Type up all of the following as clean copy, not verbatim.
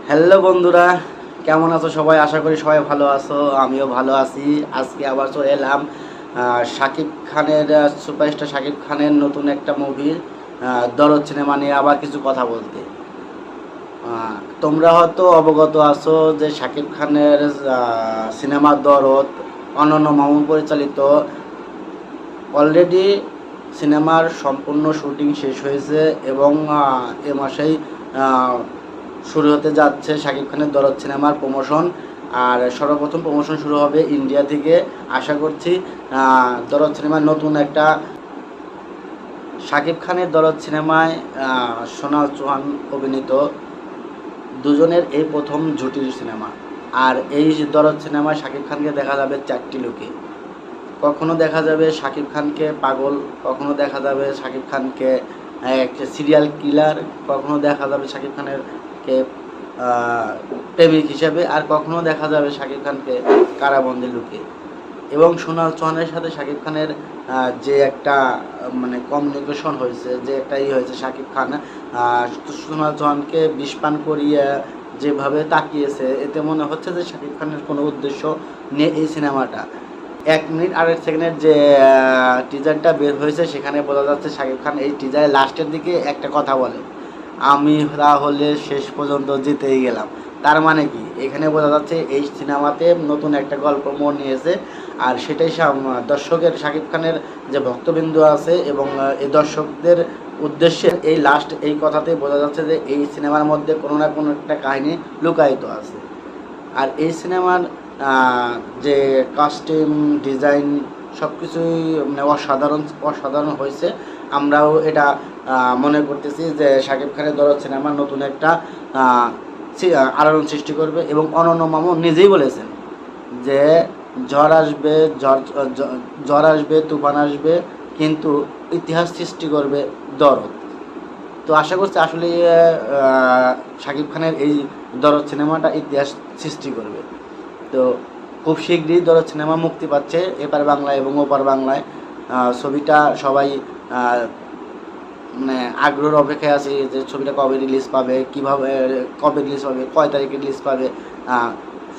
Hello বন্ধুরা, কেমন আছো সবাই? আশা করি সবাই ভালো আছো, আমিও ভালো আছি। আজকে আবার চলে এলাম শাকিব খানের, সুপারস্টার শাকিব খানের নতুন একটা মুভি দরদ সিনেমা নিয়ে আবার কিছু কথা বলতে। তোমরা হয়তো অবগত আছো যে শাকিব খানের সিনেমা দরদ অনন্য মামুন পরিচালিত অলরেডি সিনেমার সম্পূর্ণ শুটিং শেষ হয়েছে এবং এ মাসেই শুরু হতে যাচ্ছে শাকিব খানের দরদ সিনেমার প্রমোশন। আর সর্বপ্রথম প্রমোশন শুরু হবে ইন্ডিয়া থেকে। আশা করছি দরদ সিনেমার নতুন একটা শাকিব খানের দরদ সিনেমায় সোনাল চৌহান অভিনীত দুজনের এই প্রথম জুটির সিনেমা। আর এই দরদ সিনেমায় শাকিব খানকে দেখা যাবে চারটি লুকে। কখনো দেখা যাবে শাকিব খানকে পাগল, কখনো দেখা যাবে শাকিব খানকে একটা সিরিয়াল কিলার, কখনো দেখা যাবে শাকিব খানের কে প্রেমিক হিসেবে, আর কখনো দেখা যাবে শাকিব খানকে কারাবন্দি লুকে। এবং সোনাল চৌহানের সাথে শাকিব খানের যে একটা মানে কমিউনিকেশন হয়েছে, যে একটা হয়েছে, শাকিব খান সোনাল চৌহানকে বিষ পান করিয়ে যেভাবে তাকিয়েছে, এতে মনে হচ্ছে যে শাকিব খানের কোনো উদ্দেশ্য নিয়ে এই সিনেমাটা। 1 মিনিট 8 সেকেন্ডের যে টিজারটা বের হয়েছে সেখানে বোঝা যাচ্ছে শাকিব খান এই টিজারের লাস্টের দিকে একটা কথা বলে, আমি তাহলে শেষ পর্যন্ত জিতেই গেলাম। তার মানে কি, এখানে বোঝা যাচ্ছে এই সিনেমাতে নতুন একটা গল্প মোড় নিয়েছে। আর সেটাই দর্শকের, শাকিব খানের যে ভক্তবিন্দু আছে এবং এই দর্শকদের উদ্দেশ্যে এই লাস্ট এই কথাতে বোঝা যাচ্ছে যে এই সিনেমার মধ্যে কোনো না কোনো একটা কাহিনী লুকায়িত আছে। আর এই সিনেমার যে কাস্টিউম ডিজাইন সব কিছুই মানে অসাধারণ হয়েছে। আমরাও এটা মনে করতেছি যে শাকিব খানের দরদ সিনেমার নতুন একটা আলোড়ন সৃষ্টি করবে। এবং অনন্য মামুন নিজেই বলেছেন যে ঝড় আসবে, ঝড় আসবে, তুফান আসবে, কিন্তু ইতিহাস সৃষ্টি করবে দরদ। তো আশা করছি আসলে শাকিব খানের এই দরদ সিনেমাটা ইতিহাস সৃষ্টি করবে। তো খুব শীঘ্রই দরদ সিনেমা মুক্তি পাচ্ছে এপার বাংলায় এবং ওপার বাংলায়। ছবিটা সবাই মানে আগ্রহের অপেক্ষায় আছে যে ছবিটা কবে রিলিজ পাবে, কীভাবে কবে রিলিজ পাবে, কয় তারিখে রিলিজ পাবে।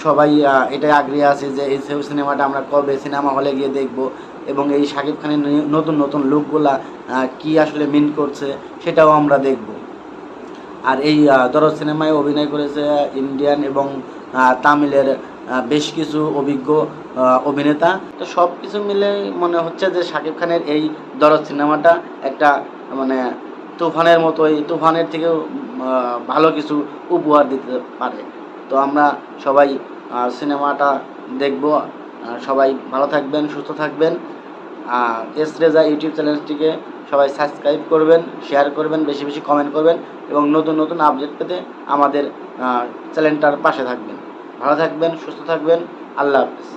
সবাই এটাই আগ্রহী আছে যে এই সিনেমাটা আমরা কবে সিনেমা হলে গিয়ে দেখব, এবং এই শাকিব খানের নতুন নতুন লুকগুলা কি আসলে মিন করছে সেটাও আমরা দেখব। আর এই দরদ সিনেমায় অভিনয় করেছে ইন্ডিয়ান এবং তামিলের বেশ কিছু অভিজ্ঞ অভিনেতা। তো সব কিছু মিলে মনে হচ্ছে যে শাকিব খানের এই দরদ সিনেমাটা একটা মানে তুফানের মতোই, তুফানের থেকেও ভালো কিছু উপহার দিতে পারে। তো আমরা সবাই সিনেমাটা দেখব। সবাই ভালো থাকবেন, সুস্থ থাকবেন। এস রেজা ইউটিউব চ্যানেলটিকে সবাই সাবস্ক্রাইব করবেন, শেয়ার করবেন, বেশি বেশি কমেন্ট করবেন এবং নতুন নতুন আপডেট পেতে আমাদের চ্যানেলটার পাশে থাকবেন। ভালো থাকবেন, সুস্থ থাকবেন। আল্লাহ হাফেজ।